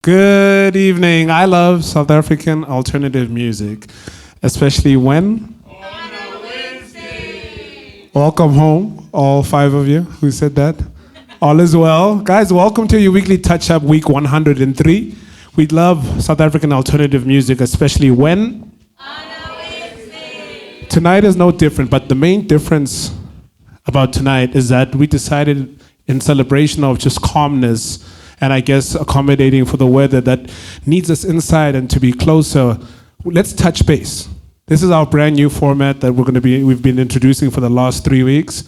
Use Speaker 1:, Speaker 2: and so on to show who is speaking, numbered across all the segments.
Speaker 1: Good evening. I love South African alternative music, especially when? On a Wednesday. Welcome home, all five of you who said that. All is well. Guys, welcome to your weekly touch-up, week 103. We love South African alternative music, especially when? On a Wednesday. Tonight is no different, but the main difference about tonight is that we decided in celebration of just calmness and I guess accommodating for the weather that needs us inside and to be closer, let's touch base. This is our brand new format that we've been introducing for the last 3 weeks,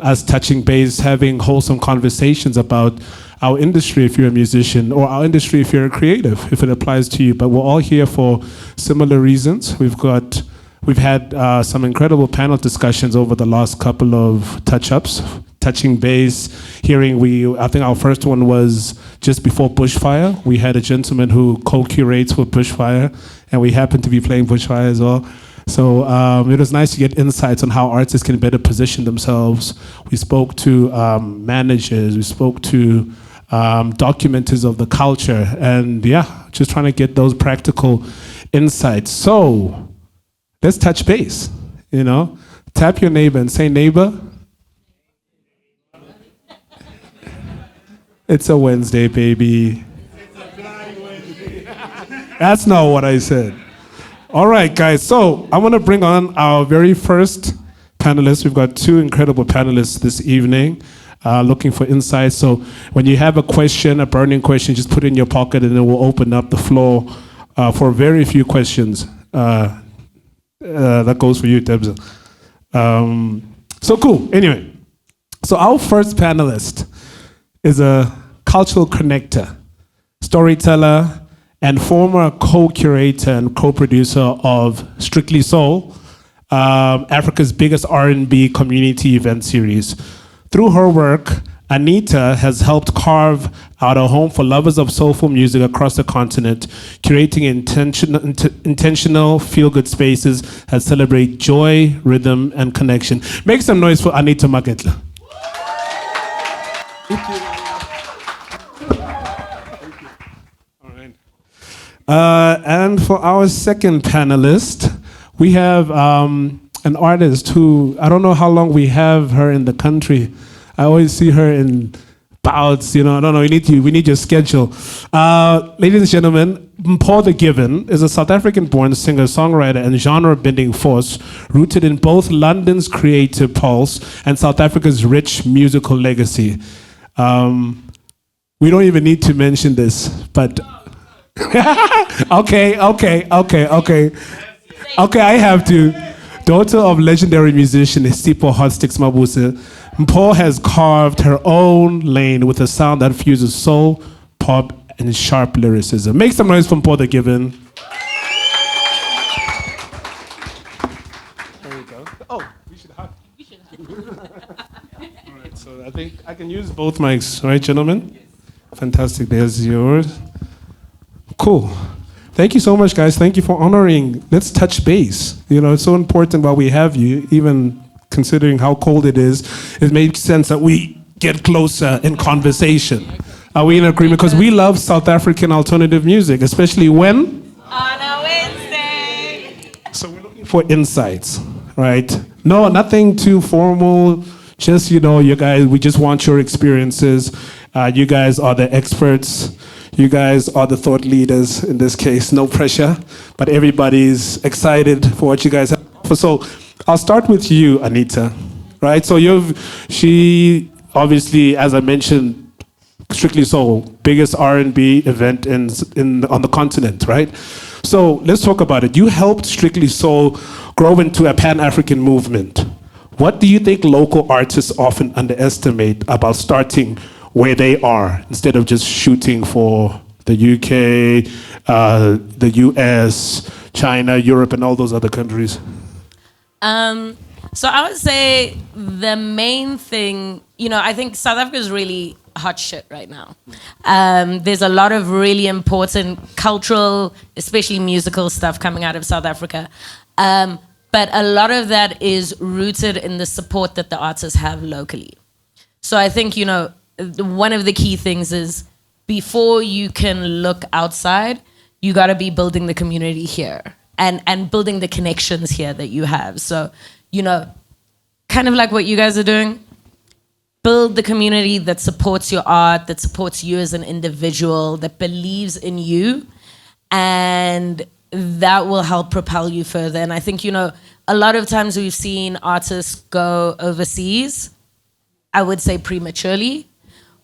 Speaker 1: as touching base, having wholesome conversations about our industry if you're a musician, or our industry if you're a creative, if it applies to you. But we're all here for similar reasons. We've had some incredible panel discussions over the last couple of touch-ups, touching base, I think our first one was just before Bushfire. We had a gentleman who co-curates for Bushfire, and we happened to be playing Bushfire as well. So it was nice to get insights on how artists can better position themselves. We spoke to managers, we spoke to documenters of the culture, and just trying to get those practical insights. So let's touch base, Tap your neighbor and say, neighbor, it's a Wednesday, baby. It's a Black Wednesday. That's not what I said. All right, guys. So I want to bring on our very first panelists. We've got two incredible panelists this evening looking for insights. So when you have a question, a burning question, just put it in your pocket and then we'll open up the floor for very few questions. That goes for you, Debs. So cool. Anyway, so our first panelist is a cultural connector, storyteller, and former co-curator and co-producer of Strictly Soul, Africa's biggest R&B community event series. Through her work, Anita has helped carve out a home for lovers of soulful music across the continent, curating intentional feel-good spaces that celebrate joy, rhythm, and connection. Make some noise for Anita Makgetla. Thank you. And for our second panelist, we have an artist who, I don't know how long we have her in the country. I always see her in bouts, I don't know, we need your schedule. Ladies and gentlemen, Mpho the GVN is a South African-born singer-songwriter and genre-bending force rooted in both London's creative pulse and South Africa's rich musical legacy. We don't even need to mention this, but Okay, I have to. Daughter of legendary musician Sipho Hotsticks Mabuse, Mpho has carved her own lane with a sound that fuses soul, pop, and sharp lyricism. Make some noise for Mpho the GVN. There we go. Oh, we should hug. All right, so I think I can use both mics, right, gentlemen? Yes. Fantastic. There's yours. Cool. Thank you so much, guys. Thank you for honoring. Let's touch base. It's so important while we have you, even considering how cold it is. It makes sense that we get closer in conversation. Are we in agreement? Because we love South African alternative music, especially when? On a Wednesday. So we're looking for insights, right? No, nothing too formal. Just, you guys, we just want your experiences. You guys are the experts. You guys are the thought leaders in this case. No pressure, but everybody's excited for what you guys have. So I'll start with you, Anita, right? So she obviously, as I mentioned, Strictly Soul, biggest R&B event on the continent, right? So let's talk about it. You helped Strictly Soul grow into a Pan-African movement. What do you think local artists often underestimate about starting where they are instead of just shooting for the UK, the US, China, Europe, and all those other countries?
Speaker 2: So I would say the main thing, I think South Africa is really hot shit right now. There's a lot of really important cultural, especially musical stuff coming out of South Africa. But a lot of that is rooted in the support that the artists have locally. So I think, one of the key things is before you can look outside, you got to be building the community here and building the connections here that you have. So, you know, kind of like what you guys are doing, build the community that supports your art, that supports you as an individual, that believes in you, and that will help propel you further. And I think, you know, a lot of times we've seen artists go overseas, I would say prematurely,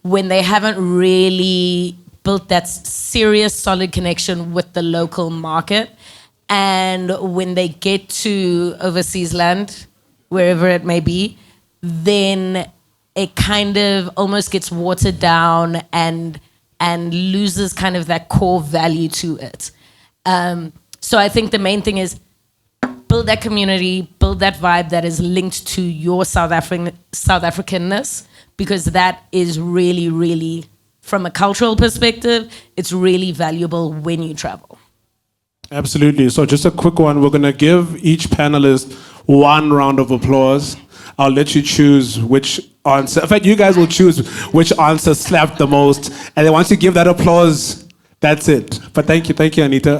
Speaker 2: when they haven't really built that serious, solid connection with the local market. And when they get to overseas land, wherever it may be, then it kind of almost gets watered down and loses kind of that core value to it. So I think the main thing is build that community, build that vibe that is linked to your South Africanness, because that is really, really, from a cultural perspective, it's really valuable when you travel.
Speaker 1: Absolutely. So just a quick one. We're going to give each panelist one round of applause. I'll let you choose which answer. In fact, you guys will choose which answer slapped the most. And then once you give that applause, that's it. But thank you, Anita.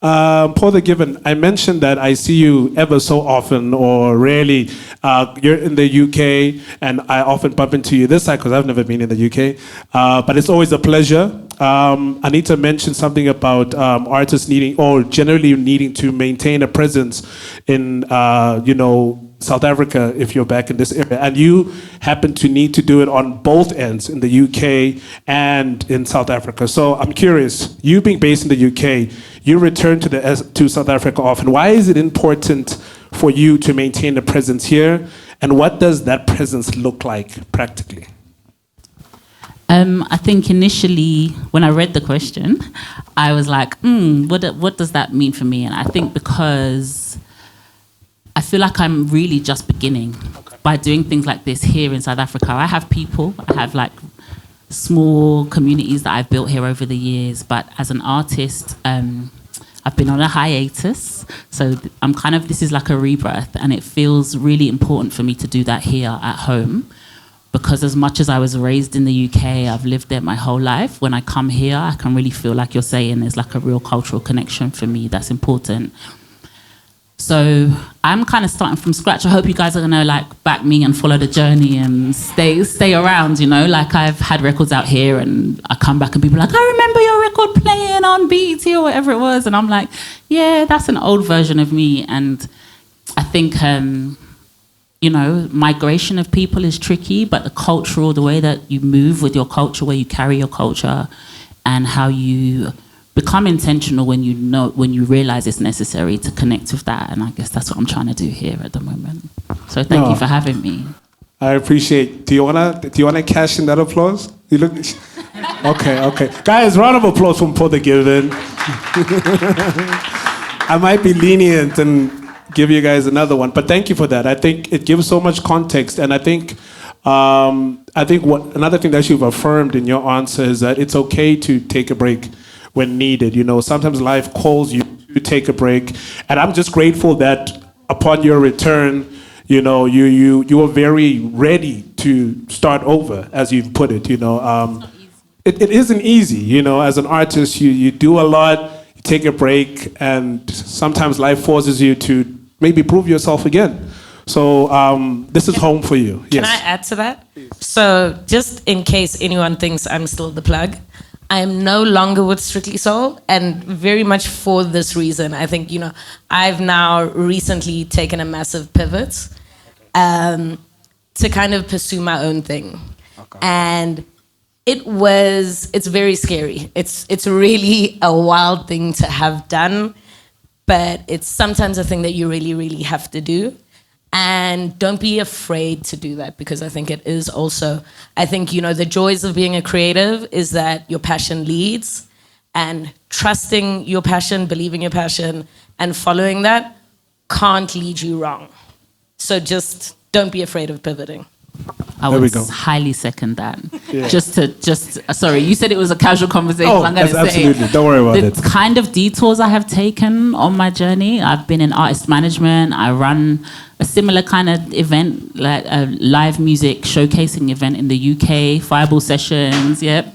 Speaker 1: Mpho the GVN, I mentioned that I see you ever so often or rarely. You're in the UK, and I often bump into you this side because I've never been in the UK. But it's always a pleasure. Anita mentioned something about artists needing, or generally needing to maintain a presence in, South Africa if you're back in this area. And you happen to need to do it on both ends, in the UK and in South Africa. So I'm curious, you being based in the UK, you return to South Africa often. Why is it important for you to maintain a presence here? And what does that presence look like practically?
Speaker 3: I think initially, when I read the question, I was like, what does that mean for me? And I think because I feel like I'm really just beginning by doing things like this here in South Africa. I have people, I have like small communities that I've built here over the years, but as an artist, I've been on a hiatus. So I'm kind of, this is like a rebirth, and it feels really important for me to do that here at home. Because as much as I was raised in the UK, I've lived there my whole life. When I come here, I can really feel, like you're saying, there's like a real cultural connection for me that's important. So I'm kind of starting from scratch. I hope you guys are gonna like back me and follow the journey and stay around, you know? Like I've had records out here and I come back and people are like, I remember your record playing on BET or whatever it was. And I'm like, yeah, that's an old version of me. And I think, migration of people is tricky, but the way that you move with your culture, where you carry your culture, and how you become intentional when you realize it's necessary to connect with that. And I guess that's what I'm trying to do here at the moment. So thank you for having me.
Speaker 1: I appreciate. Do you wanna cash in that applause? You look. Okay. Guys, round of applause for Mpho the GVN. I might be lenient and give you guys another one, but thank you for that. I think it gives so much context, and I think another thing that you've affirmed in your answer is that it's okay to take a break when needed. You know, sometimes life calls you to take a break, and I'm just grateful that upon your return, you were very ready to start over, as you've put it. It isn't easy. As an artist, you do a lot, you take a break, and sometimes life forces you to maybe prove yourself again. So this is home for you. Yes.
Speaker 2: Can I add to that? So just in case anyone thinks I'm still the plug, I am no longer with Strictly Soul, and very much for this reason. I think, I've now recently taken a massive pivot to kind of pursue my own thing. Okay. And it's very scary. It's really a wild thing to have done, but it's sometimes a thing that you really, really have to do. And don't be afraid to do that, because I think it is also, the joys of being a creative is that your passion leads, and trusting your passion, believing your passion, and following that can't lead you wrong. So just don't be afraid of pivoting.
Speaker 3: I would highly second that. Yeah. Sorry, you said it was a casual conversation.
Speaker 1: Oh, I'm going to say, absolutely. Don't worry about it.
Speaker 3: The kind of detours I have taken on my journey. I've been in artist management. I run a similar kind of event, like a live music showcasing event in the UK, Fireball Sessions. Yep.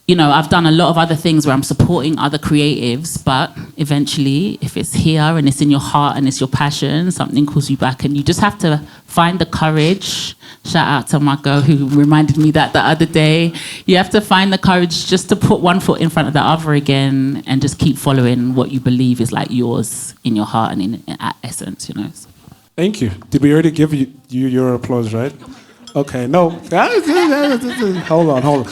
Speaker 3: You know, I've done a lot of other things where I'm supporting other creatives, but eventually, if it's here and it's in your heart and it's your passion, something calls you back, and you just have to find the courage. Shout out to my girl who reminded me that the other day. You have to find the courage just to put one foot in front of the other again and just keep following what you believe is like yours in your heart and in essence, you know.
Speaker 1: Thank you. Did we already give you your applause, right? Okay, no. Hold on.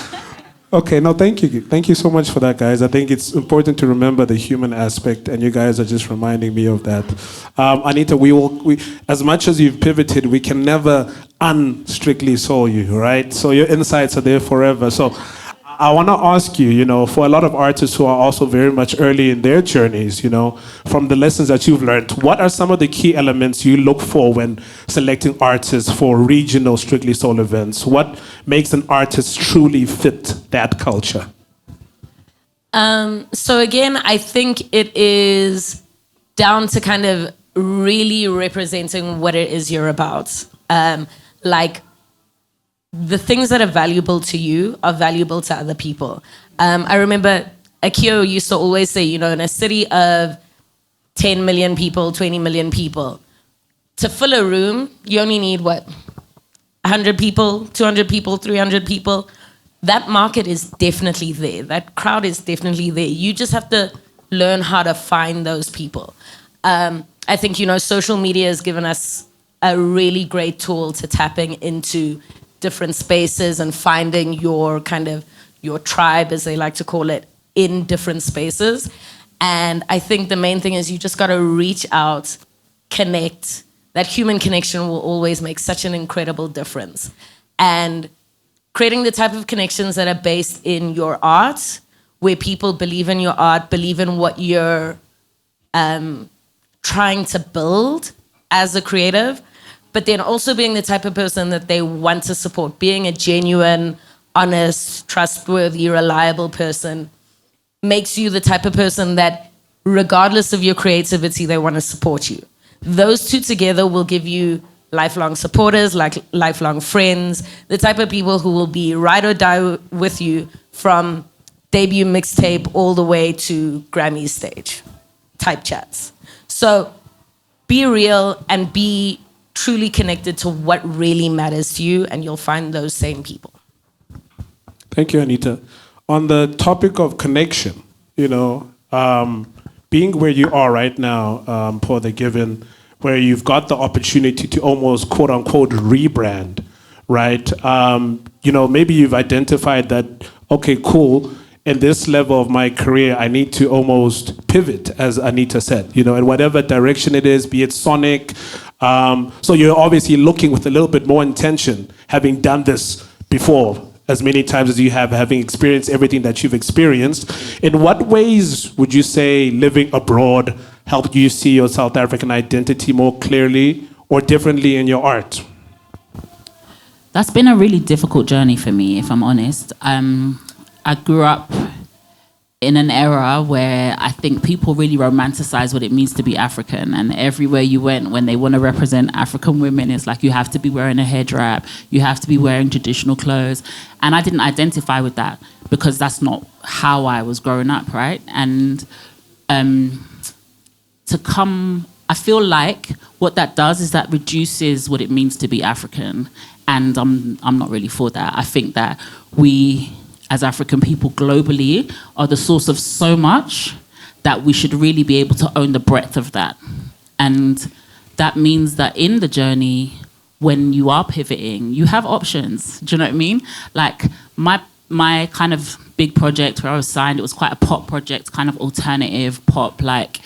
Speaker 1: Okay, no, thank you. Thank you so much for that, guys. I think it's important to remember the human aspect, and you guys are just reminding me of that. Anita, we as much as you've pivoted, we can never unstrictly soul you, right? So your insights are there forever. So I want to ask you, you know, for a lot of artists who are also very much early in their journeys, you know, from the lessons that you've learned, what are some of the key elements you look for when selecting artists for regional Strictly Soul events? What makes an artist truly fit that culture?
Speaker 2: So again, I think it is down to kind of really representing what it is you're about. Like, the things that are valuable to you are valuable to other people. I remember Akio used to always say, you know, in a city of 10 million people, 20 million people, to fill a room, you only need what? 100 people, 200 people, 300 people. That market is definitely there. That crowd is definitely there. You just have to learn how to find those people. I think, you know, social media has given us a really great tool to tapping into different spaces and finding your kind of your tribe, as they like to call it, in different spaces. And I think the main thing is you just got to reach out, connect. That human connection will always make such an incredible difference. And creating the type of connections that are based in your art, where people believe in your art, believe in what you're trying to build as a creative, but then also being the type of person that they want to support, being a genuine, honest, trustworthy, reliable person makes you the type of person that, regardless of your creativity, they want to support you. Those two together will give you lifelong supporters, like lifelong friends, the type of people who will be ride or die with you from debut mixtape all the way to Grammy stage type chats. So be real and be truly connected to what really matters to you, and you'll find those same people.
Speaker 1: Thank you, Anita. On the topic of connection, you know, being where you are right now, Mpho the GVN, where you've got the opportunity to almost quote unquote rebrand, right? You know, maybe you've identified that, okay, cool, in this level of my career, I need to almost pivot, as Anita said, you know, in whatever direction it is, be it sonic. So you're obviously looking with a little bit more intention, having done this before as many times as you have, having experienced everything that you've experienced. In what ways would you say living abroad helped you see your South African identity more clearly or differently in your art?
Speaker 3: That's been a really difficult journey for me, if I'm honest. I grew up in an era where I think people really romanticize what it means to be African, and everywhere you went, when they want to represent African women, it's like you have to be wearing a head wrap, you have to be wearing traditional clothes, and I didn't identify with that because that's not how I was growing up, right? And I feel like what that does is that reduces what it means to be African, and I'm not really for that. I think that we, as African people globally, are the source of so much that we should really be able to own the breadth of that. And that means that in the journey, when you are pivoting, you have options. Do you know what I mean? Like my kind of big project where I was signed, it was quite a pop project, kind of alternative pop, like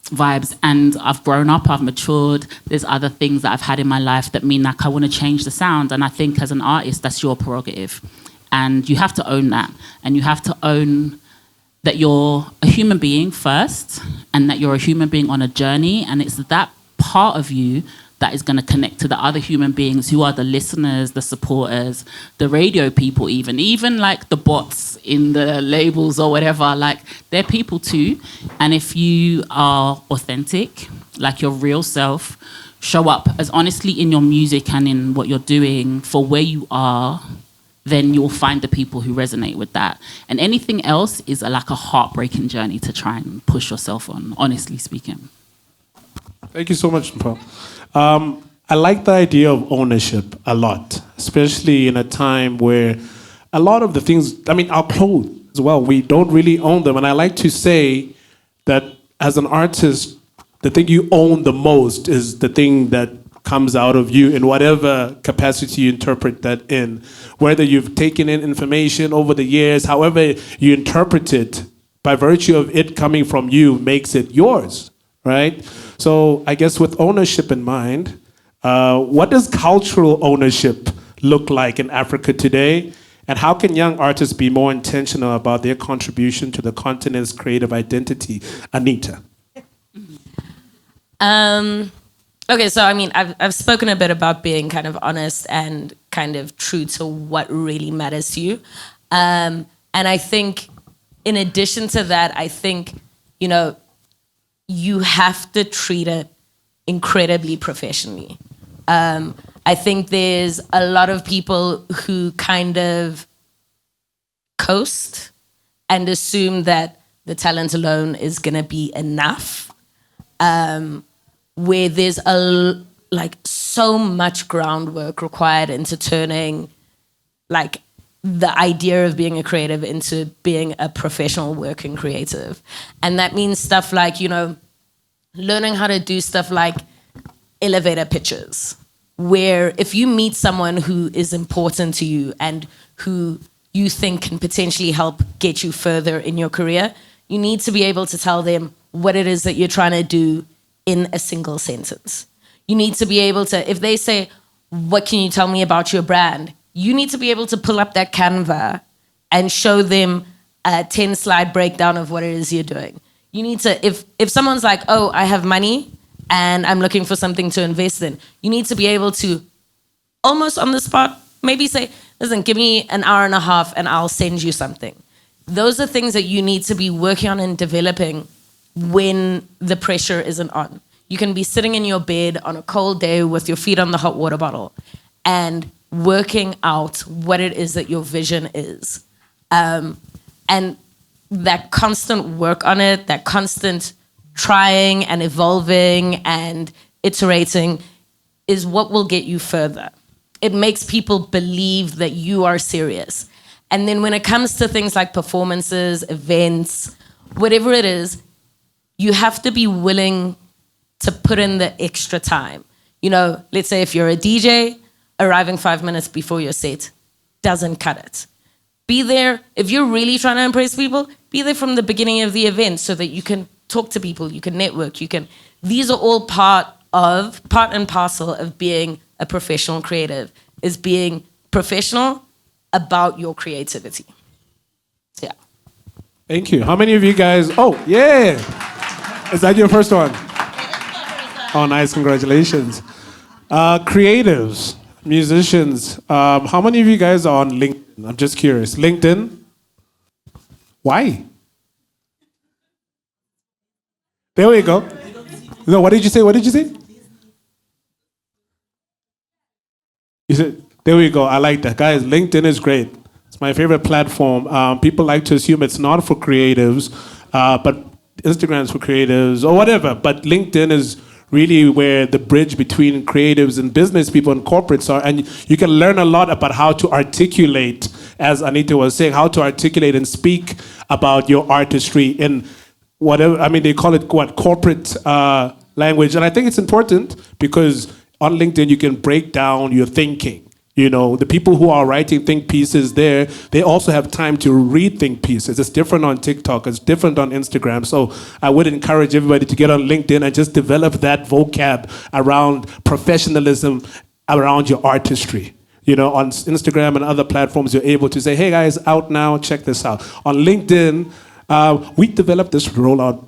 Speaker 3: vibes. And I've grown up, I've matured. There's other things that I've had in my life that mean like I want to change the sound. And I think as an artist, that's your prerogative. And you have to own that. And you have to own that you're a human being first, and that you're a human being on a journey. And it's that part of you that is going to connect to the other human beings who are the listeners, the supporters, the radio people even like the bots in the labels or whatever. Like, they're people too. And if you are authentic, like your real self, show up as honestly in your music and in what you're doing for where you are, then you'll find the people who resonate with that. And anything else is like a heartbreaking journey to try and push yourself on, honestly speaking.
Speaker 1: Thank you so much, Mpho. I like the idea of ownership a lot, especially in a time where a lot of the things, I mean, our clothes as well, we don't really own them. And I like to say that as an artist, the thing you own the most is the thing that comes out of you in whatever capacity you interpret that in. Whether you've taken in information over the years, however you interpret it, by virtue of it coming from you makes it yours, right? So I guess with ownership in mind, what does cultural ownership look like in Africa today? And how can young artists be more intentional about their contribution to the continent's creative identity? Anita.
Speaker 2: Okay, so I mean, I've spoken a bit about being kind of honest and kind of true to what really matters to you. And I think in addition to that, I think, you know, you have to treat it incredibly professionally. I think there's a lot of people who kind of coast and assume that the talent alone is gonna be enough. Where there's like so much groundwork required into turning like the idea of being a creative into being a professional working creative. And that means stuff like, you know, learning how to do stuff like elevator pitches, where if you meet someone who is important to you and who you think can potentially help get you further in your career, you need to be able to tell them what it is that you're trying to do in a single sentence. You need to be able to, if they say, what can you tell me about your brand? You need to be able to pull up that Canva and show them a 10-slide breakdown of what it is you're doing. You need to, if someone's like, oh, I have money and I'm looking for something to invest in, you need to be able to almost on the spot, maybe say, listen, give me an hour and a half and I'll send you something. Those are things that you need to be working on and developing when the pressure isn't on. You can be sitting in your bed on a cold day with your feet on the hot water bottle and working out what it is that your vision is. And that constant work on it, that constant trying and evolving and iterating is what will get you further. It makes people believe that you are serious. And then when it comes to things like performances, events, whatever it is, you have to be willing to put in the extra time. You know, let's say if you're a DJ, arriving 5 minutes before your set doesn't cut it. Be there, if you're really trying to impress people, be there from the beginning of the event so that you can talk to people, you can network, these are all part and parcel of being a professional creative, is being professional about your creativity. Yeah.
Speaker 1: Thank you. How many of you guys, oh, yeah. Is that your first one? Oh, nice, congratulations. Creatives, musicians, how many of you guys are on LinkedIn? I'm just curious. LinkedIn? Why? There we go. No, what did you say? What did you say? You said, there we go. I like that. Guys, LinkedIn is great. It's my favorite platform. People like to assume it's not for creatives, but Instagram's for creatives or whatever. But LinkedIn is really where the bridge between creatives and business people and corporates are. And you can learn a lot about how to articulate, as Anita was saying, how to articulate and speak about your artistry in whatever, I mean, they call it what, corporate language. And I think it's important because on LinkedIn, you can break down your thinking. You know, the people who are writing think pieces there, they also have time to read think pieces. It's different on TikTok, it's different on Instagram. So I would encourage everybody to get on LinkedIn and just develop that vocab around professionalism, around your artistry. You know, on Instagram and other platforms, you're able to say, hey guys, out now, check this out. On LinkedIn, we developed this rollout.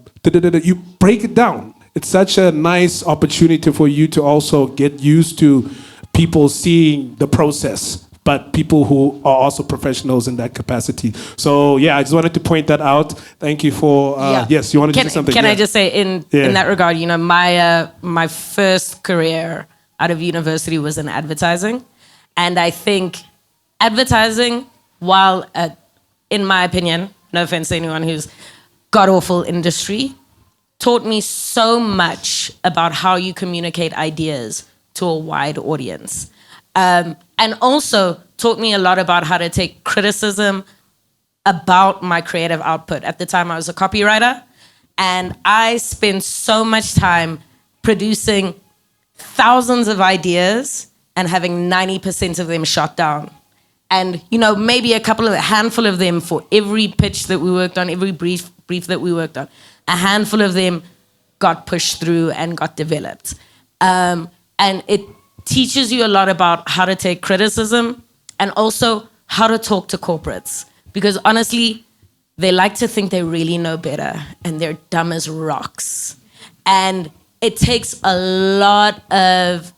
Speaker 1: You break it down. It's such a nice opportunity for you to also get used to people seeing the process, but people who are also professionals in that capacity. So yeah, I just wanted to point that out. Thank you for, yes, you wanted to say something?
Speaker 2: Can I just say in that regard, you know, my first career out of university was in advertising. And I think advertising, while, in my opinion, no offense to anyone who's god-awful industry, taught me so much about how you communicate ideas to a wide audience. And also taught me a lot about how to take criticism about my creative output. At the time, I was a copywriter, and I spent so much time producing thousands of ideas and having 90% of them shot down. And, you know, maybe a handful of them for every pitch that we worked on, every brief that we worked on. A handful of them got pushed through and got developed. And it teaches you a lot about how to take criticism and also how to talk to corporates. Because honestly, they like to think they really know better and they're dumb as rocks. And it takes a lot of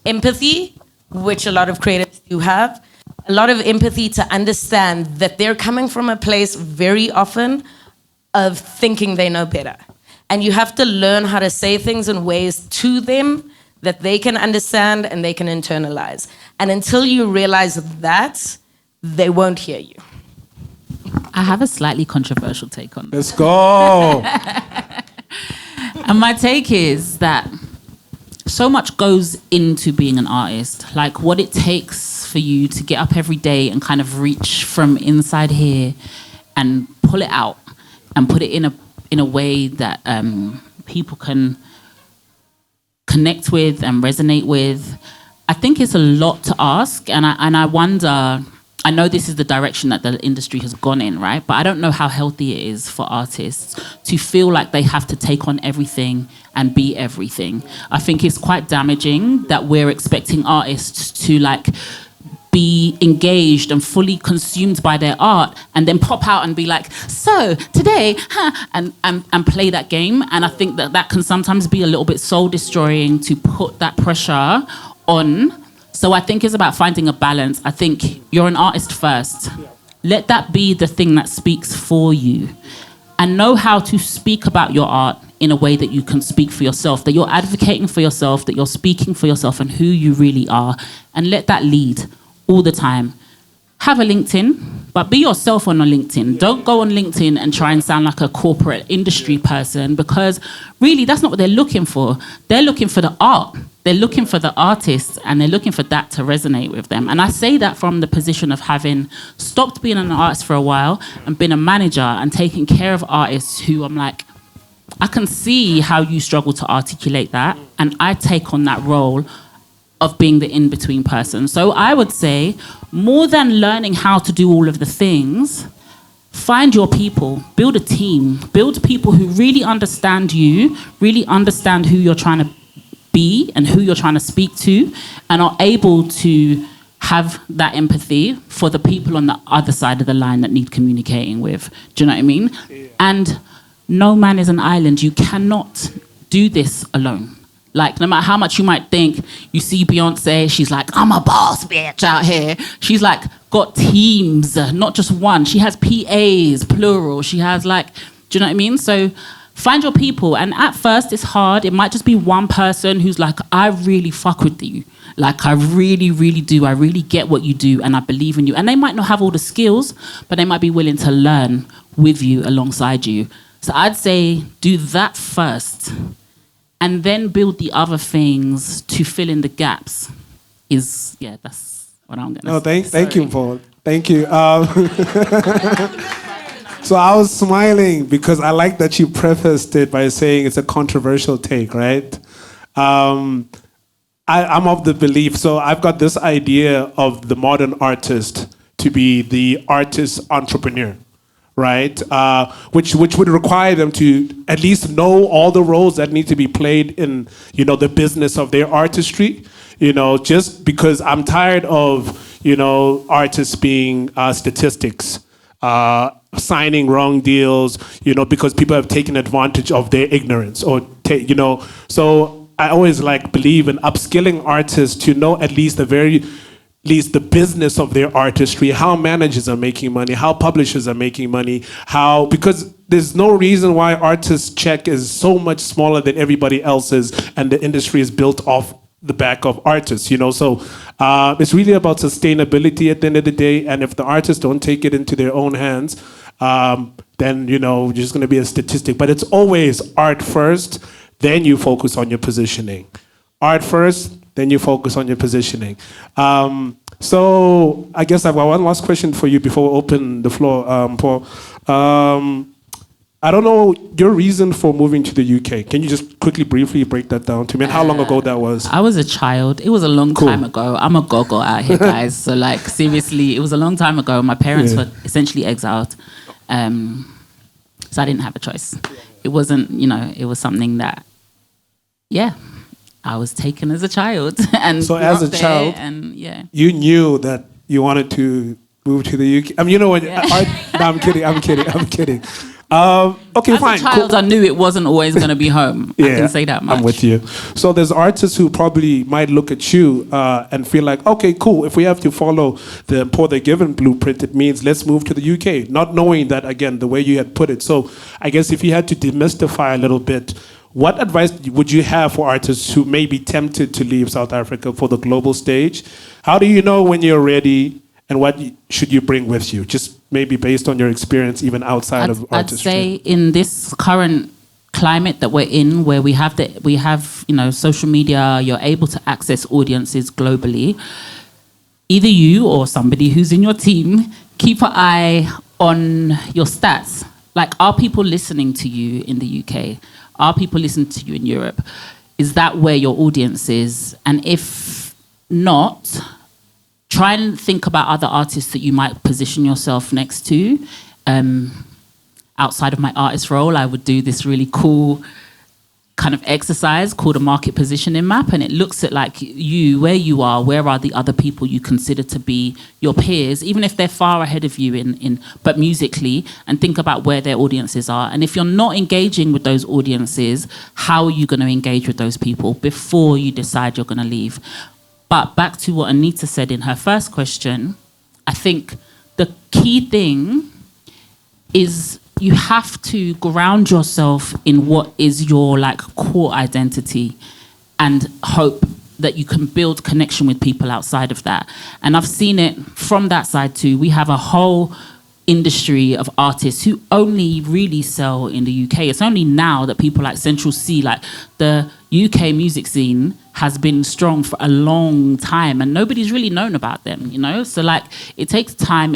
Speaker 2: empathy, which a lot of creatives do have, a lot of empathy to understand that they're coming from a place very often of thinking they know better. And you have to learn how to say things in ways to them that they can understand and they can internalize. And until you realize that, they won't hear you.
Speaker 3: I have a slightly controversial take on this.
Speaker 1: Let's go.
Speaker 3: And my take is that so much goes into being an artist. Like what it takes for you to get up every day and kind of reach from inside here and pull it out and put it in a way that people can connect with and resonate with. I think it's a lot to ask, and I wonder. I know this is the direction that the industry has gone in, right? But I don't know how healthy it is for artists to feel like they have to take on everything and be everything. I think it's quite damaging that we're expecting artists to like be engaged and fully consumed by their art and then pop out and be like, so today, and play that game. And I think that can sometimes be a little bit soul destroying to put that pressure on. So I think it's about finding a balance. I think you're an artist first. Let that be the thing that speaks for you. And know how to speak about your art in a way that you can speak for yourself, that you're advocating for yourself, that you're speaking for yourself and who you really are. And let that lead all the time. Have a LinkedIn, but be yourself on a LinkedIn. Don't go on LinkedIn and try and sound like a corporate industry person, because really that's not what they're looking for. They're looking for the art. They're looking for the artists, and they're looking for that to resonate with them. And I say that from the position of having stopped being an artist for a while and been a manager and taking care of artists who I'm like, I can see how you struggle to articulate that. And I take on that role of being the in-between person. So I would say, more than learning how to do all of the things, find your people, build a team, build people who really understand you, really understand who you're trying to be and who you're trying to speak to, and are able to have that empathy for the people on the other side of the line that need communicating with. Do you know what I mean? Yeah. And no man is an island. You cannot do this alone. Like, no matter how much you might think, you see Beyonce, she's like, I'm a boss bitch out here. She's like, got teams, not just one. She has PAs, plural. She has like, do you know what I mean? So find your people. And at first it's hard. It might just be one person who's like, I really fuck with you. Like, I really, really do. I really get what you do and I believe in you. And they might not have all the skills, but they might be willing to learn with you, alongside you. So I'd say do that first. And then build the other things to fill in the gaps. That's what I'm gonna say.
Speaker 1: Thank you, Paul. Thank you. So I was smiling because I like that you prefaced it by saying it's a controversial take, right? I'm of the belief, so I've got this idea of the modern artist to be the artist-entrepreneur. Right, which would require them to at least know all the roles that need to be played in, the business of their artistry. Just because I'm tired of, artists being statistics, signing wrong deals, because people have taken advantage of their ignorance, or So I always believe in upskilling artists to know at least the business of their artistry, how managers are making money, how publishers are making money, because there's no reason why artists' check is so much smaller than everybody else's, and the industry is built off the back of artists, you know. So it's really about sustainability at the end of the day. And if the artists don't take it into their own hands, then, you know, you're just going to be a statistic. But it's always art first, then you focus on your positioning. Art first, then you focus on your positioning. So I guess I've got one last question for you before we open the floor, Paul. I don't know your reason for moving to the UK. Can you just quickly, briefly break that down to me? And how long ago that was?
Speaker 3: I was a child. It was a long time ago. I'm a goggle out here, guys. So, like, seriously, it was a long time ago. My parents were essentially exiled. So I didn't have a choice. It wasn't, you know, it was something that, I was taken as a child. And
Speaker 1: so as a child, you knew that you wanted to move to the UK. I mean, you know, no, I'm kidding. Okay,
Speaker 3: as
Speaker 1: fine.
Speaker 3: As a child, cool. I knew it wasn't always going to be home. I can say that much.
Speaker 1: I'm with you. So there's artists who probably might look at you and feel like, okay, cool. If we have to follow the Mpho the GVN blueprint, it means let's move to the UK. Not knowing that, again, the way you had put it. So I guess if you had to demystify a little bit, what advice would you have for artists who may be tempted to leave South Africa for the global stage? How do you know when you're ready? And what should you bring with you? Just maybe based on your experience, even outside of artistry.
Speaker 3: I'd say in this current climate that we're in, where we have you know, social media, you're able to access audiences globally. Either you or somebody who's in your team, keep an eye on your stats. Like, are people listening to you in the UK? Are people listening to you in Europe? Is that where your audience is? And if not, try and think about other artists that you might position yourself next to. Outside of my artist role, I would do this really cool kind of exercise called a market positioning map, and it looks at like you, where you are, where are the other people you consider to be your peers, even if they're far ahead of you but musically, and think about where their audiences are. And if you're not engaging with those audiences, how are you going to engage with those people before you decide you're going to leave? But back to what Anita said in her first question, I think the key thing is you have to ground yourself in what is your like core identity and hope that you can build connection with people outside of that. And I've seen it from that side too. We have a whole industry of artists who only really sell in the UK. It's only now that people like Central C, like the UK music scene has been strong for a long time and nobody's really known about them, you know? So like, it takes time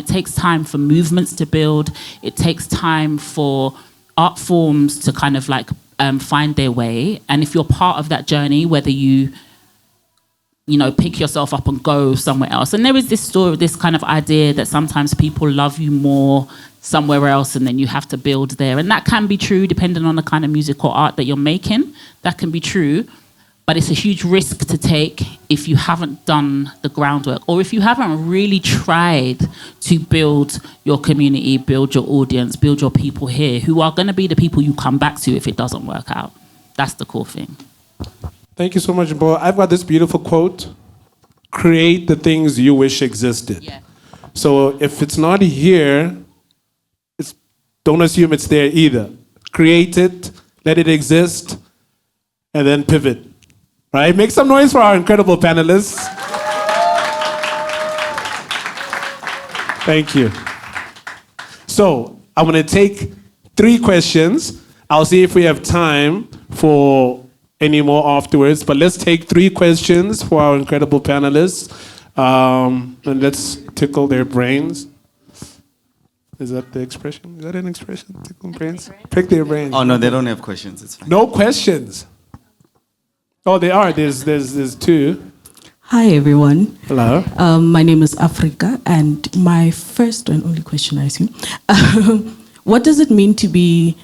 Speaker 3: for movements to build. It takes time for art forms to kind of like find their way. And if you're part of that journey, whether you know, pick yourself up and go somewhere else. And there is this story, this kind of idea that sometimes people love you more somewhere else and then you have to build there. And that can be true depending on the kind of music or art that you're making. That can be true. But it's a huge risk to take if you haven't done the groundwork or if you haven't really tried to build your community, build your audience, build your people here who are going to be the people you come back to if it doesn't work out. That's the core thing.
Speaker 1: Thank you so much, Mpho. I've got this beautiful quote: create the things you wish existed.
Speaker 3: Yeah.
Speaker 1: So if it's not here, don't assume it's there either. Create it, let it exist, and then pivot. Right? Make some noise for our incredible panelists. Thank you. So I'm going to take 3 questions. I'll see if we have time for any more afterwards, but let's take 3 questions for our incredible panelists, and let's tickle their brains. Is that the expression? Is that an expression? Tickle brains? Pick their brains.
Speaker 4: Oh no, they don't have questions. It's fine.
Speaker 1: No questions. Oh, they are. There's 2.
Speaker 5: Hi everyone.
Speaker 1: Hello.
Speaker 5: My name is Africa, and my first and only question, I assume, what does it mean to be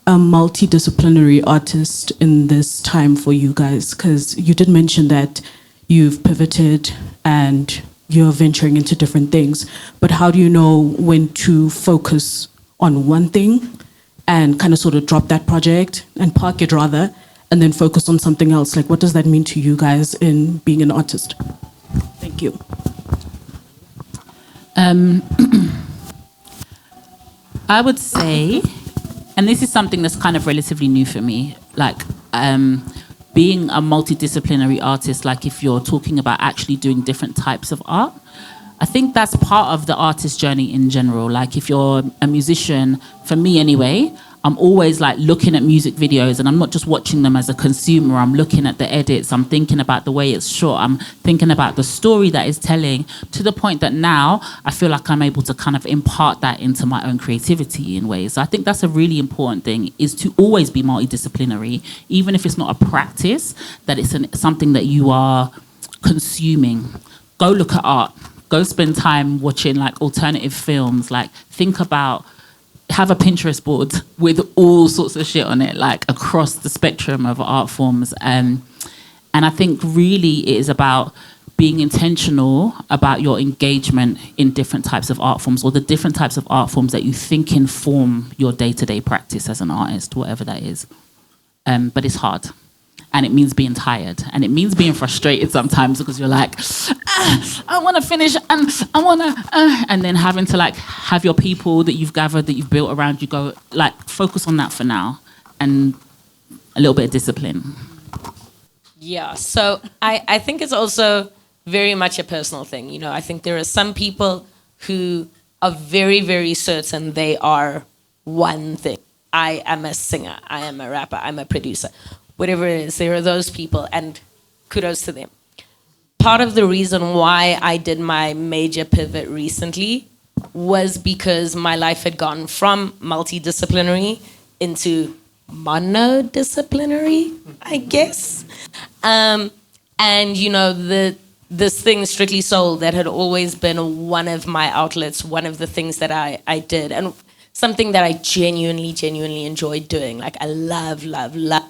Speaker 5: a multidisciplinary artist in this time for you guys? Because you did mention that you've pivoted and you're venturing into different things, but how do you know when to focus on one thing and kind of sort of drop that project and park it rather, and then focus on something else? Like, what does that mean to you guys in being an artist? Thank you.
Speaker 3: I would say, and this is something that's kind of relatively new for me, like being a multidisciplinary artist, like if you're talking about actually doing different types of art, I think that's part of the artist journey in general. Like if you're a musician, for me anyway, I'm always like looking at music videos, and I'm not just watching them as a consumer. I'm looking at the edits. I'm thinking about the way it's shot. I'm thinking about the story that it's telling, to the point that now I feel like I'm able to kind of impart that into my own creativity in ways. So I think that's a really important thing, is to always be multidisciplinary, even if it's not a practice, that it's something that you are consuming. Go look at art. Go spend time watching like alternative films. Like think about, have a Pinterest board with all sorts of shit on it, like across the spectrum of art forms. And I think really it is about being intentional about your engagement in different types of art forms, or the different types of art forms that you think inform your day-to-day practice as an artist, whatever that is. But it's hard. And it means being tired, and it means being frustrated sometimes, because you're like, I want to finish, and I want to, and then having to like have your people that you've gathered, that you've built around you, go like focus on that for now, and a little bit of discipline.
Speaker 2: Yeah, so I think it's also very much a personal thing. You know, I think there are some people who are very, very certain they are one thing. I am a singer, I am a rapper, I'm a producer. Whatever it is, there are those people, and kudos to them. Part of the reason why I did my major pivot recently was because my life had gone from multidisciplinary into monodisciplinary, I guess. And you know, this thing, Strictly Soul, that had always been one of my outlets, one of the things that I did, and something that I genuinely enjoyed doing. Like I love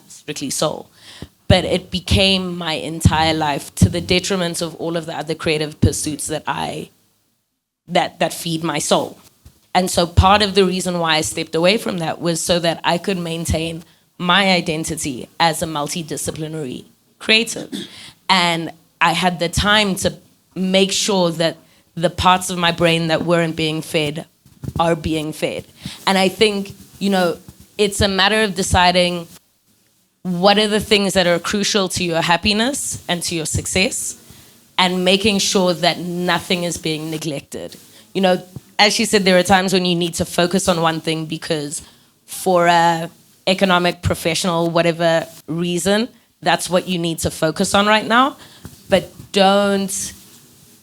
Speaker 2: Strictly Soul. But it became my entire life, to the detriment of all of the other creative pursuits that that feed my soul. And so part of the reason why I stepped away from that was so that I could maintain my identity as a multidisciplinary creative. And I had the time to make sure that the parts of my brain that weren't being fed are being fed. And I think, you know, it's a matter of deciding what are the things that are crucial to your happiness and to your success, and making sure that nothing is being neglected. You know, as she said, there are times when you need to focus on one thing because for a economic, professional, whatever reason, that's what you need to focus on right now. But don't,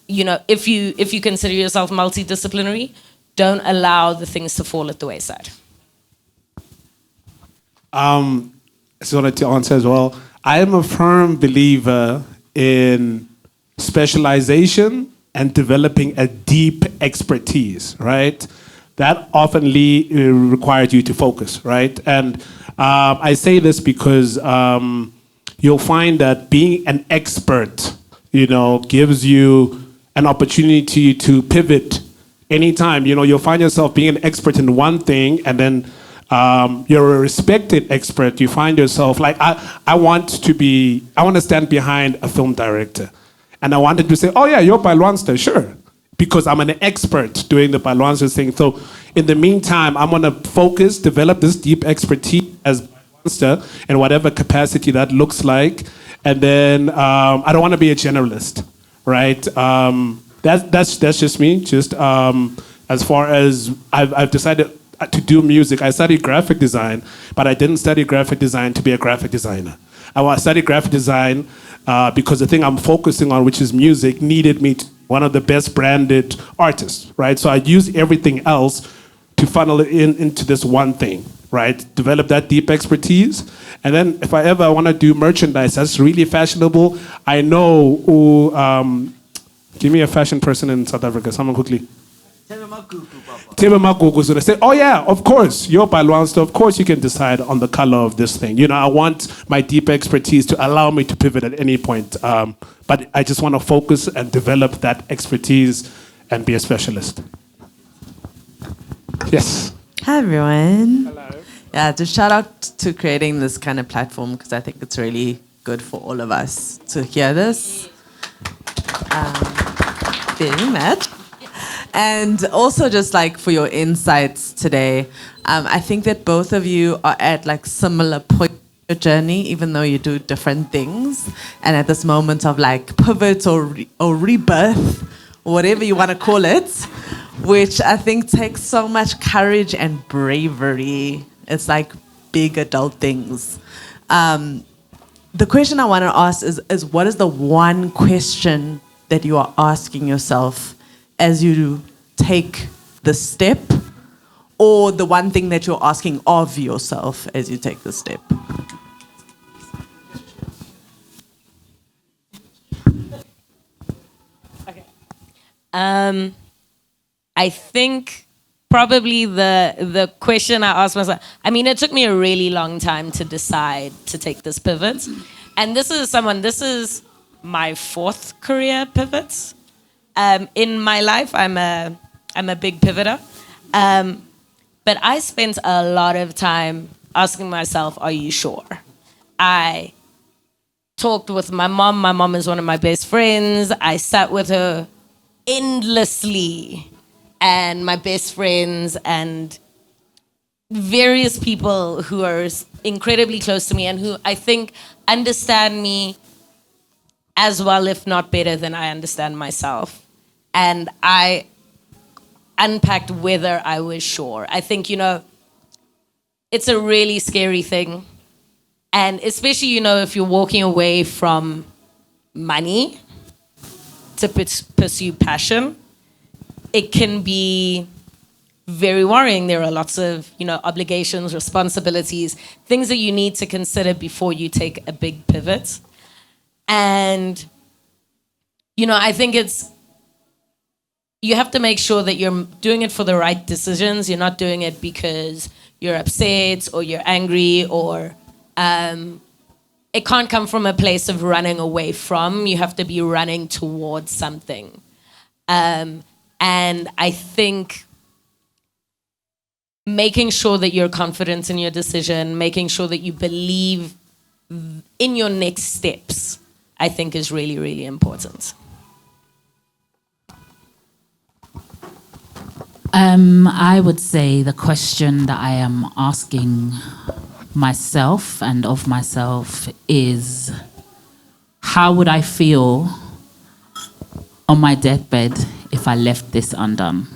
Speaker 2: you know, if you consider yourself multidisciplinary, don't allow the things to fall at the wayside.
Speaker 1: I just wanted to answer as well. I am a firm believer in specialization and developing a deep expertise, right? That often requires you to focus, right? And I say this because you'll find that being an expert, you know, gives you an opportunity to pivot anytime. You know, you'll find yourself being an expert in one thing, and then you're a respected expert. You find yourself like, I want to stand behind a film director. And I wanted to say, oh yeah, you're Balwanster, sure. Because I'm an expert doing the Balwanster thing. So in the meantime, I'm gonna focus, develop this deep expertise as Balwanster in whatever capacity that looks like. And then I don't wanna be a generalist, right? That's just me. Just as far as I've decided to do music. I studied graphic design, but I didn't study graphic design to be a graphic designer. I studied graphic design because the thing I'm focusing on, which is music, needed me to be one of the best branded artists, right? So I used everything else to funnel it into this one thing, right? Develop that deep expertise. And then if I ever want to do merchandise that's really fashionable, I know who, give me a fashion person in South Africa, someone quickly. Tebe Magugu is going to say, oh yeah, of course, you're Balwanster, of course you can decide on the color of this thing. You know, I want my deep expertise to allow me to pivot at any point. But I just want to focus and develop that expertise and be a specialist. Yes.
Speaker 4: Hi, everyone.
Speaker 1: Hello.
Speaker 4: Yeah, just shout out to creating this kind of platform, because I think it's really good for all of us to hear this. Very much. And also just like for your insights today. I think that both of you are at like similar points your journey, even though you do different things, and at this moment of like pivot or rebirth, whatever you want to call it, which I think takes so much courage and bravery. It's like big adult things. The question I want to ask is what is the one question that you are asking yourself as you take the step, or the one thing that you're asking of yourself as you take the step?
Speaker 2: I think probably the question I asked myself, I mean, it took me a really long time to decide to take this pivot. And this is my 4th career pivot. In my life, I'm a big pivoter. But I spent a lot of time asking myself, are you sure? I talked with my mom. My mom is one of my best friends. I sat with her endlessly, and my best friends and various people who are incredibly close to me and who I think understand me as well, if not better than I understand myself. And I unpacked whether I was sure. I think, it's a really scary thing. And especially, if you're walking away from money to pursue passion, it can be very worrying. There are lots of, obligations, responsibilities, things that you need to consider before you take a big pivot. And, I think you have to make sure that you're doing it for the right decisions. You're not doing it because you're upset or you're angry or it can't come from a place of running away from. You have to be running towards something. And I think making sure that you're confident in your decision, making sure that you believe in your next steps, I think is really, really important.
Speaker 3: I would say the question that I am asking myself and of myself is, how would I feel on my deathbed if I left this undone?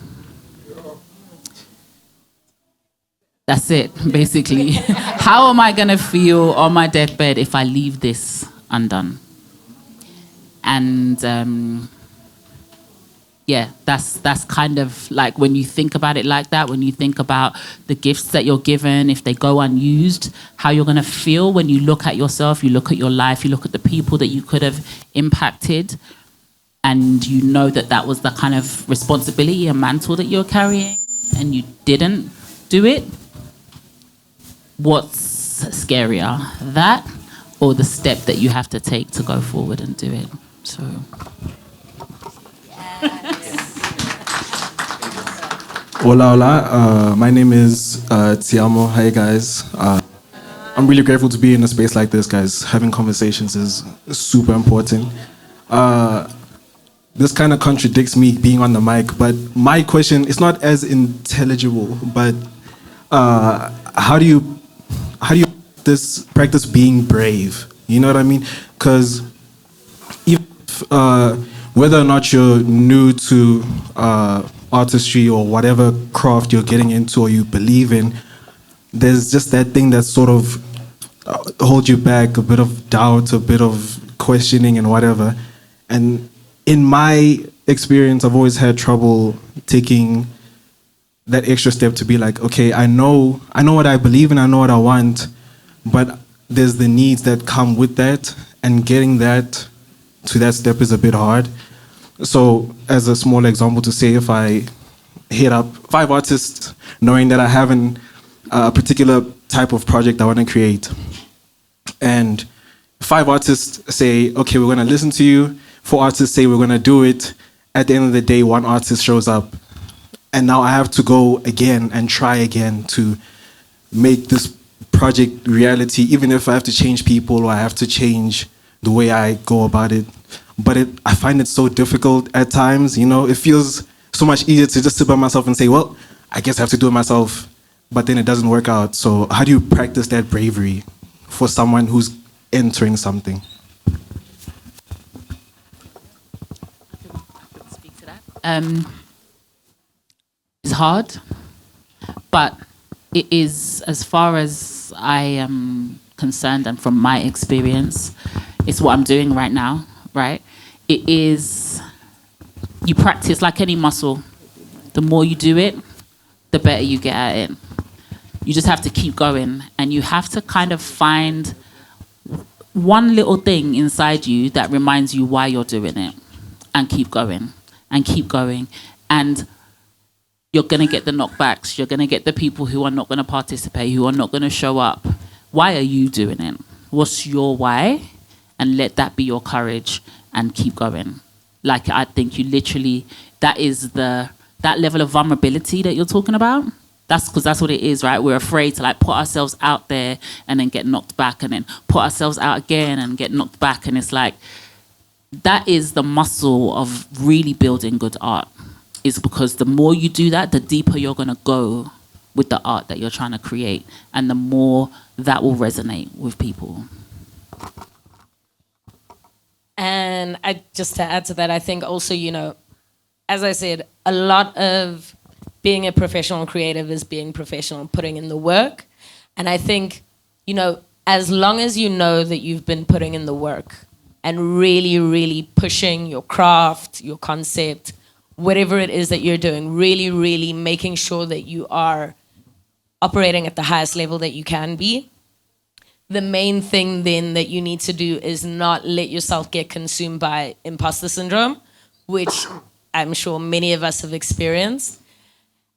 Speaker 3: That's it, basically. How am I going to feel on my deathbed if I leave this undone? And yeah, that's kind of like when you think about it like that, when you think about the gifts that you're given, if they go unused, how you're going to feel when you look at yourself, you look at your life, you look at the people that you could have impacted, and you know that that was the kind of responsibility and mantle that you're carrying, and you didn't do it. What's scarier, that or the step that you have to take to go forward and do it? So...
Speaker 6: Hola, hola. My name is Tiamo. Hey, guys. I'm really grateful to be in a space like this, guys. Having conversations is super important. This kind of contradicts me being on the mic, but my question is not as intelligible. But how do you practice being brave? You know what I mean? Because whether or not you're new to artistry or whatever craft you're getting into or you believe in, there's just that thing that sort of holds you back, a bit of doubt, a bit of questioning and whatever. And in my experience, I've always had trouble taking that extra step to be like, okay, I know what I believe in, I know what I want, but there's the needs that come with that, and getting that to that step is a bit hard. So as a small example to say, if I hit up 5 artists knowing that I have a particular type of project I want to create, and 5 artists say, okay, we're going to listen to you, 4 artists say we're going to do it, at the end of the day, 1 artist shows up, and now I have to go again and try again to make this project reality, even if I have to change people or I have to change the way I go about it. But I find it so difficult at times, it feels so much easier to just sit by myself and say, well, I guess I have to do it myself, but then it doesn't work out. So how do you practice that bravery for someone who's entering something?
Speaker 3: Speak to that. It's hard, but it is, as far as I am concerned and from my experience, it's what I'm doing right now, right? It is, you practice like any muscle. The more you do it, the better you get at it. You just have to keep going, and you have to kind of find one little thing inside you that reminds you why you're doing it, and keep going, and keep going. And you're going to get the knockbacks. You're going to get the people who are not going to participate, who are not going to show up. Why are you doing it? What's your why? And let that be your courage, and keep going. Like, I think you literally, that is that level of vulnerability that you're talking about. That's because that's what it is, right? We're afraid to like put ourselves out there and then get knocked back, and then put ourselves out again and get knocked back. And it's like, that is the muscle of really building good art, is because the more you do that, the deeper you're going to go with the art that you're trying to create, and the more that will resonate with people.
Speaker 2: And just to add to that, I think also, you know, as I said, a lot of being a professional creative is being professional, putting in the work. And I think, you know, as long as you know that you've been putting in the work and really, really pushing your craft, your concept, whatever it is that you're doing, really, really making sure that you are operating at the highest level that you can be. The main thing then that you need to do is not let yourself get consumed by imposter syndrome, which I'm sure many of us have experienced.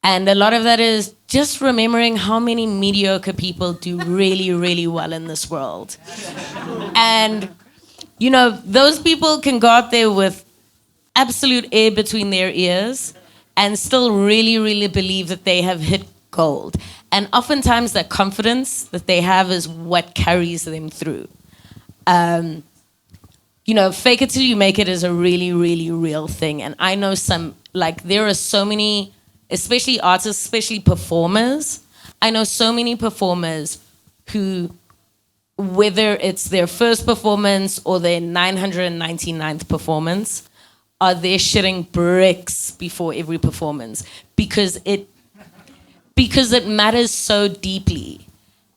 Speaker 2: And a lot of that is just remembering how many mediocre people do really, really well in this world. And, you know, those people can go out there with absolute air between their ears and still really, really believe that they have hit gold. And oftentimes that confidence that they have is what carries them through. You know, fake it till you make it is a really, really real thing. And I know there are so many, especially artists, especially performers. I know so many performers who, whether it's their first performance or their 999th performance, are there shitting bricks before every performance because it matters so deeply.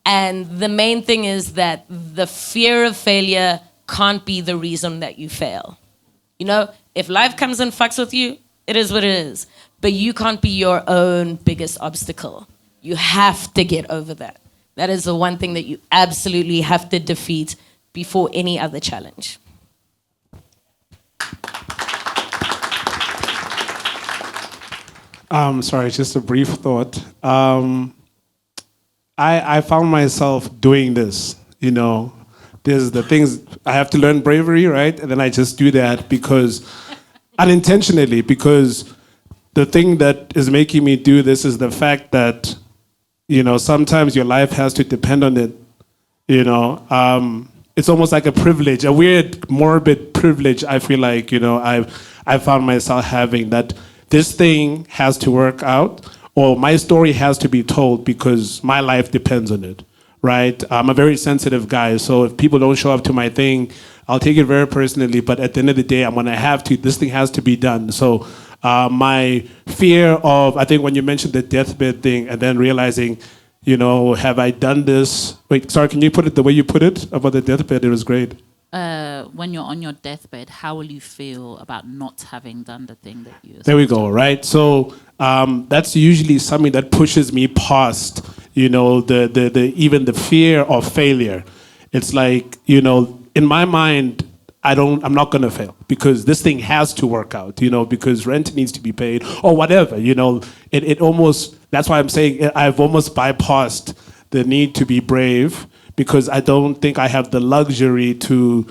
Speaker 2: And the main thing is that the fear of failure can't be the reason that you fail. You know, if life comes and fucks with you, it is what it is. But you can't be your own biggest obstacle. You have to get over that. That is the one thing that you absolutely have to defeat before any other challenge.
Speaker 1: Sorry, just a brief thought. I found myself doing this, you know. There's the things, I have to learn bravery, right? And then I just do that because, unintentionally, because the thing that is making me do this is the fact that, you know, sometimes your life has to depend on it, you know. It's almost like a privilege, a weird, morbid privilege, I feel like, you know, I found myself having that. This thing has to work out, or my story has to be told because my life depends on it, right? I'm a very sensitive guy, so if people don't show up to my thing, I'll take it very personally, but at the end of the day, I'm gonna have to, this thing has to be done. So my fear of, I think when you mentioned the deathbed thing and then realizing, you know, have I done this? Wait, sorry, can you put it the way you put it about the deathbed? It was great.
Speaker 3: When you're on your deathbed, how will you feel about not having done the thing that you...
Speaker 1: There we go, right? So that's usually something that pushes me past, you know, the even the fear of failure. It's like, you know, in my mind, I'm not gonna fail because this thing has to work out, you know, because rent needs to be paid or whatever, you know. It almost, that's why I'm saying I've almost bypassed the need to be brave, because I don't think I have the luxury to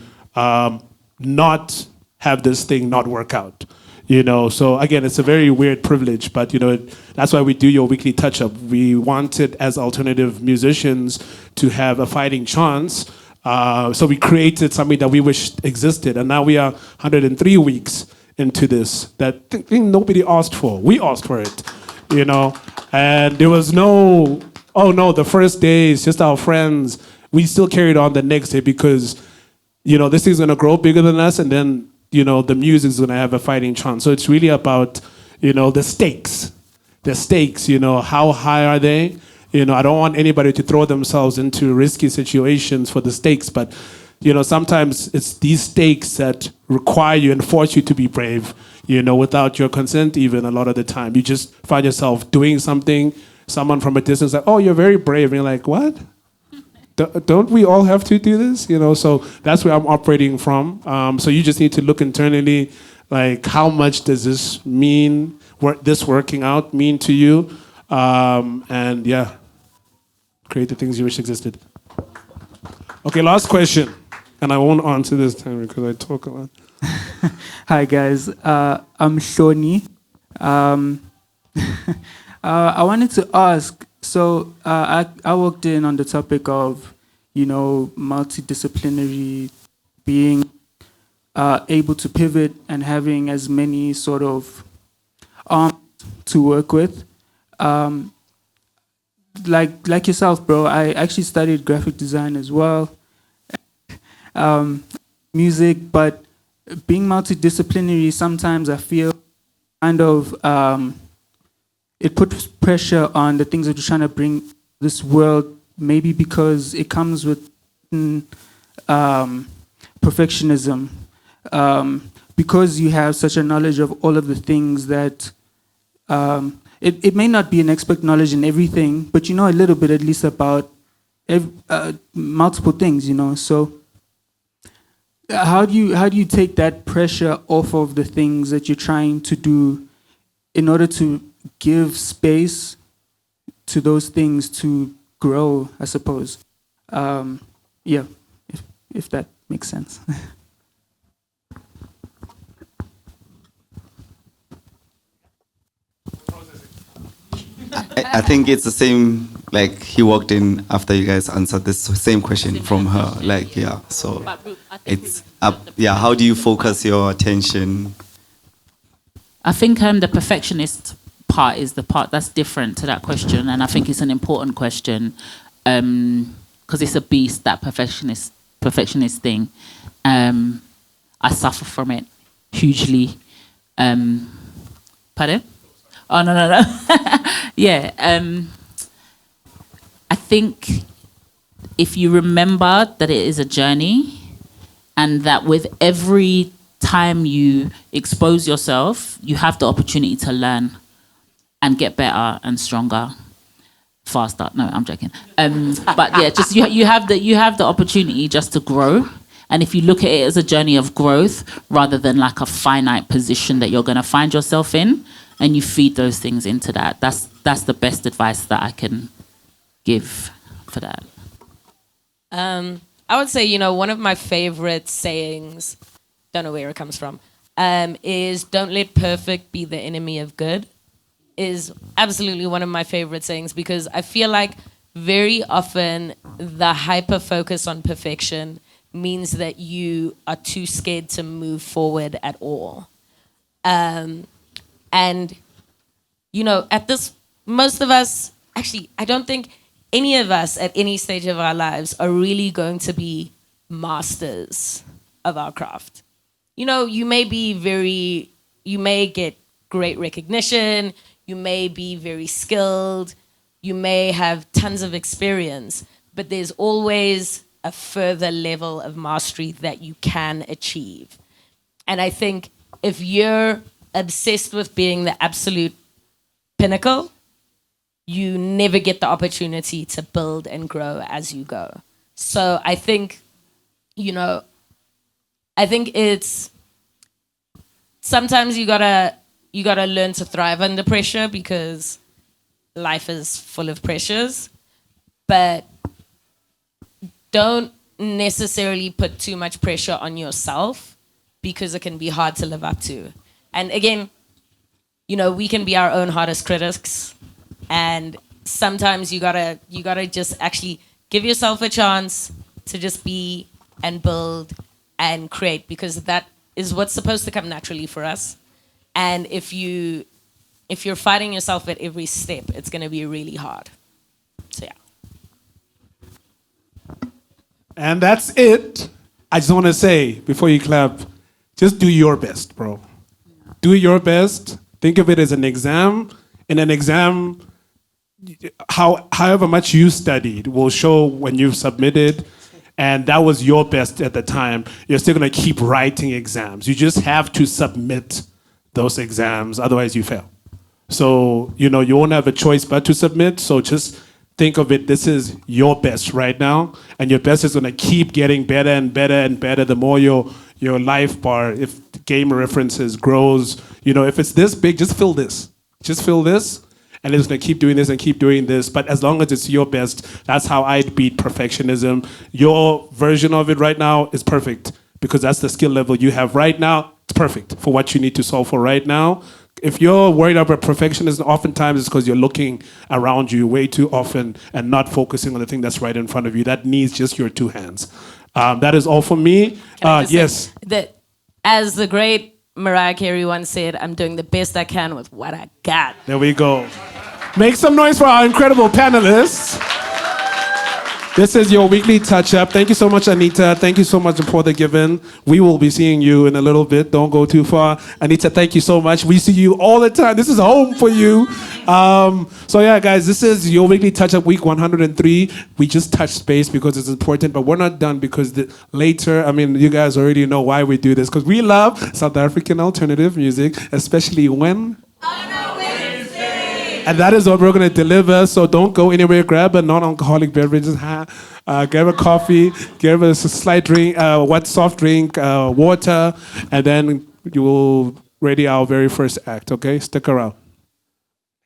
Speaker 1: not have this thing not work out, you know. So again, it's a very weird privilege, but you know, that's why we do your weekly touch-up. We wanted, as alternative musicians, to have a fighting chance. So we created something that we wished existed, and now we are 103 weeks into this that thing nobody asked for. We asked for it, you know, and there was no, oh no, the first days, just our friends. we still carried on the next day because, this thing's gonna grow bigger than us, and then, the music's gonna have a fighting chance. So it's really about, the stakes. The stakes, how high are they? I don't want anybody to throw themselves into risky situations for the stakes, but sometimes it's these stakes that require you and force you to be brave, without your consent even a lot of the time. You just find yourself doing something, someone from a distance like, oh, you're very brave. And you're like, what? Don't we all have to do this? So that's where I'm operating from. So you just need to look internally, like how much does this mean, this working out mean to you? And yeah, create the things you wish existed. Okay, last question. And I won't answer this time because I talk a lot.
Speaker 7: Hi guys, I'm Shoni. I wanted to ask, so I walked in on the topic of, multidisciplinary, being able to pivot and having as many sort of arms to work with. Like yourself, bro, I actually studied graphic design as well. Music, but being multidisciplinary, sometimes I feel kind of it puts pressure on the things that you're trying to bring this world, maybe because it comes with perfectionism, because you have such a knowledge of all of the things that it may not be an expert knowledge in everything, but you know a little bit at least about multiple things, so how do you take that pressure off of the things that you're trying to do in order to give space to those things to grow, I suppose? Yeah, if that makes sense.
Speaker 8: I think it's the same, like he walked in after you guys answered this same question from her, like, yeah, so it's up, yeah, how do you focus your attention?
Speaker 3: I think the perfectionist part is the part that's different to that question, and I think it's an important question because it's a beast, that perfectionist thing. I suffer from it hugely. Pardon? Oh, no. Yeah. I think if you remember that it is a journey and that with every time you expose yourself, you have the opportunity to learn and get better and stronger, faster. No, I'm joking. But yeah, just you have the opportunity just to grow. And if you look at it as a journey of growth rather than like a finite position that you're going to find yourself in, and you feed those things into that, that's the best advice that I can give for that.
Speaker 2: I would say, one of my favorite sayings, don't know where it comes from, is don't let perfect be the enemy of good, is absolutely one of my favorite sayings, because I feel like very often the hyper focus on perfection means that you are too scared to move forward at all. And, at this, most of us, actually, I don't think any of us at any stage of our lives are really going to be masters of our craft. You may get great recognition, you may be very skilled, you may have tons of experience, but there's always a further level of mastery that you can achieve. And I think if you're obsessed with being the absolute pinnacle, you never get the opportunity to build and grow as you go. So I think, it's sometimes you gotta learn to thrive under pressure because life is full of pressures, but don't necessarily put too much pressure on yourself because it can be hard to live up to. And again, we can be our own hardest critics, and sometimes you gotta just actually give yourself a chance to just be and build and create, because that is what's supposed to come naturally for us. And if you're fighting yourself at every step, it's going to be really hard. So yeah.
Speaker 1: And that's it. I just want to say, before you clap, just do your best, bro. Do your best. Think of it as an exam. In an exam, however much you studied will show when you've submitted, and that was your best at the time. You're still going to keep writing exams. You just have to submit those exams, otherwise you fail. So, you won't have a choice but to submit. So just think of it, this is your best right now, and your best is going to keep getting better and better and better the more your life bar, if game references grows. If it's this big, just fill this. Just fill this, and it's going to keep doing this and keep doing this. But as long as it's your best, that's how I'd beat perfectionism. Your version of it right now is perfect because that's the skill level you have right now. It's perfect for what you need to solve for right now. If you're worried about perfectionism, oftentimes it's because you're looking around you way too often and not focusing on the thing that's right in front of you. That needs just your two hands. That is all for me. Yes.
Speaker 2: That, as the great Mariah Carey once said, I'm doing the best I can with what I got.
Speaker 1: There we go. Make some noise for our incredible panelists. This is your weekly touch-up. Thank you so much, Anita. Thank you so much, Mpho the GVN. We will be seeing you in a little bit. Don't go too far. Anita, thank you so much. We see you all the time. This is home for you. So yeah, guys, this is your weekly touch-up, week 103. We just touched space because it's important, but we're not done because later, you guys already know why we do this, because we love South African alternative music, especially when... And that is what we're going to deliver. So don't go anywhere. Grab a non-alcoholic beverage. Grab a coffee. Grab a slight drink, wet soft drink, water. And then you will ready our very first act, okay? Stick around.